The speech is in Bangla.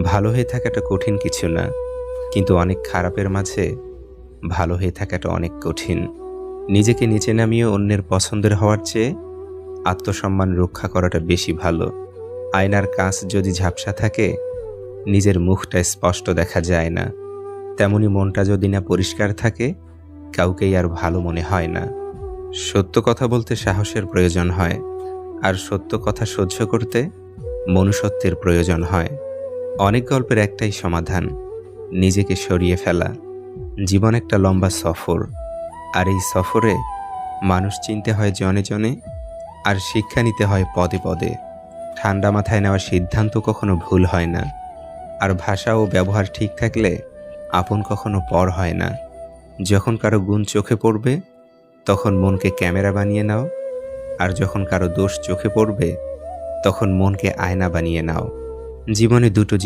ভালো হয়ে থাকাটা কঠিন কিছু না, কিন্তু অনেক খারাপের মাঝে ভালো হয়ে থাকাটা অনেক কঠিন। নিজেকে নিচে নামিয়ে অন্যের পছন্দের হওয়ার চেয়ে আত্মসম্মান রক্ষা করাটা বেশি ভালো। আয়নার কাঁচ যদি ঝাপসা থাকে, নিজের মুখটা স্পষ্ট দেখা যায় না। তেমনি মনটা যদি না পরিষ্কার থাকে, কাউকেই আর ভালো মনে হয় না। সত্য কথা বলতে সাহসের প্রয়োজন হয়, আর সত্য কথা সহ্য করতে মনুষ্যত্বের প্রয়োজন হয়। অনেক গল্পের একটাই সমাধান, নিজেকে সরিয়ে ফেলা। জীবন একটা লম্বা সফর, আর এই সফরে মানুষ চিনতে হয় জনে জনে, আর শিক্ষা নিতে হয় পদে পদে। ঠান্ডা মাথায় নেওয়া সিদ্ধান্ত কখনো ভুল হয় না, আর ভাষা ও ব্যবহার ঠিক থাকলে আপন কখনো পর হয় না। যখন কারো গুণ চোখে পড়বে, তখন মনকে ক্যামেরা বানিয়ে নাও, আর যখন কারো দোষ চোখে পড়বে, তখন মনকে আয়না বানিয়ে নাও। জীবনে দুটো